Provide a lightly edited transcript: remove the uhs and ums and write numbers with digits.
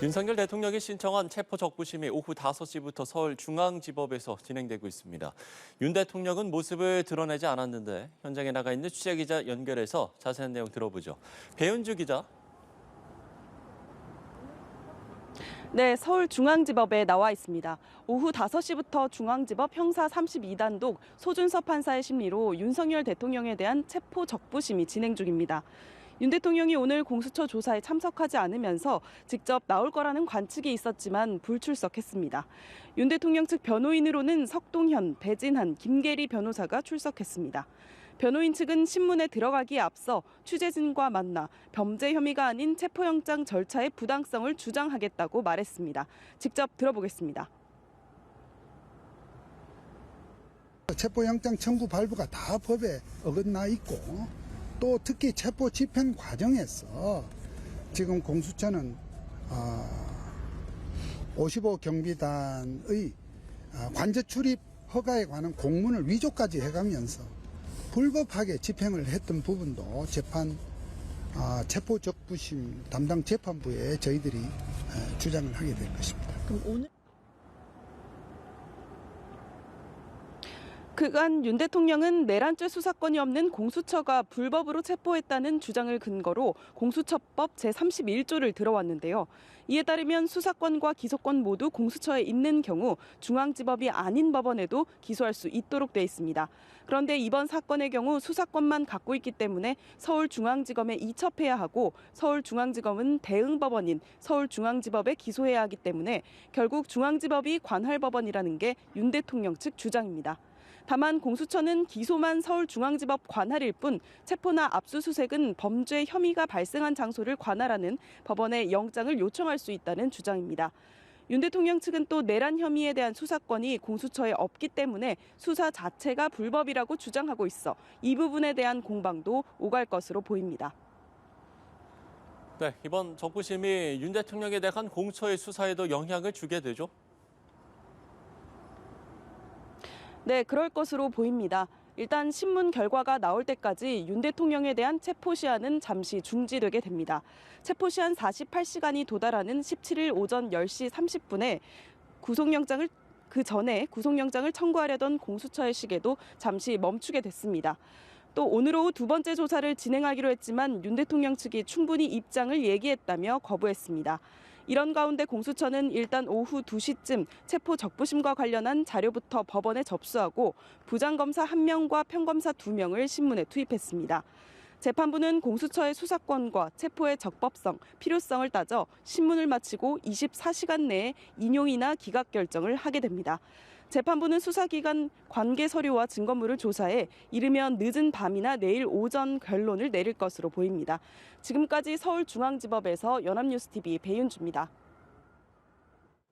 윤석열 대통령이 신청한 체포 적부심이 오후 5시부터 서울중앙지법에서 진행되고 있습니다. 윤 대통령은 모습을 드러내지 않았는데 현장에 나가 있는 취재기자 연결해서 자세한 내용 들어보죠. 배윤주 기자. 네, 서울중앙지법에 나와 있습니다. 오후 5시부터 중앙지법 형사 32단독 소준섭 판사의 심리로 윤석열 대통령에 대한 체포 적부심이 진행 중입니다. 윤 대통령이 오늘 공수처 조사에 참석하지 않으면서 직접 나올 거라는 관측이 있었지만 불출석했습니다. 윤 대통령 측 변호인으로는 석동현, 배진한, 김계리 변호사가 출석했습니다. 변호인 측은 신문에 들어가기에 앞서 취재진과 만나 범죄 혐의가 아닌 체포영장 절차의 부당성을 주장하겠다고 말했습니다. 직접 들어보겠습니다. 체포영장 청구 발부가 다 법에 어긋나 있고 또 특히 체포 집행 과정에서 지금 공수처는 55 경비단의 관저 출입 허가에 관한 공문을 위조까지 해가면서 불법하게 집행을 했던 부분도 체포 적부심 담당 재판부에 저희들이 주장을 하게 될 것입니다. 그럼 오늘 그간 윤 대통령은 내란죄 수사권이 없는 공수처가 불법으로 체포했다는 주장을 근거로 공수처법 제31조를 들어왔는데요. 이에 따르면 수사권과 기소권 모두 공수처에 있는 경우 중앙지법이 아닌 법원에도 기소할 수 있도록 돼 있습니다. 그런데 이번 사건의 경우 수사권만 갖고 있기 때문에 서울중앙지검에 이첩해야 하고 서울중앙지검은 대응법원인 서울중앙지법에 기소해야 하기 때문에 결국 중앙지법이 관할법원이라는 게 윤 대통령 측 주장입니다. 다만 공수처는 기소만 서울중앙지법 관할일 뿐 체포나 압수수색은 범죄 혐의가 발생한 장소를 관할하는 법원에 영장을 요청할 수 있다는 주장입니다. 윤 대통령 측은 또 내란 혐의에 대한 수사권이 공수처에 없기 때문에 수사 자체가 불법이라고 주장하고 있어 이 부분에 대한 공방도 오갈 것으로 보입니다. 네, 이번 적부심이 윤 대통령에 대한 공처의 수사에도 영향을 주게 되죠? 네, 그럴 것으로 보입니다. 일단 신문 결과가 나올 때까지 윤 대통령에 대한 체포 시한은 잠시 중지되게 됩니다. 체포 시한 48시간이 도달하는 17일 오전 10시 30분에 그 전에 구속영장을 청구하려던 공수처의 시계도 잠시 멈추게 됐습니다. 또 오늘 오후 두 번째 조사를 진행하기로 했지만 윤 대통령 측이 충분히 입장을 얘기했다며 거부했습니다. 이런 가운데 공수처는 일단 오후 2시쯤 체포 적부심과 관련한 자료부터 법원에 접수하고 부장검사 1명과 평검사 2명을 신문에 투입했습니다. 재판부는 공수처의 수사권과 체포의 적법성, 필요성을 따져 신문을 마치고 24시간 내에 인용이나 기각 결정을 하게 됩니다. 재판부는 수사기관 관계 서류와 증거물을 조사해 이르면 늦은 밤이나 내일 오전 결론을 내릴 것으로 보입니다. 지금까지 서울중앙지법에서 연합뉴스TV 배윤주입니다.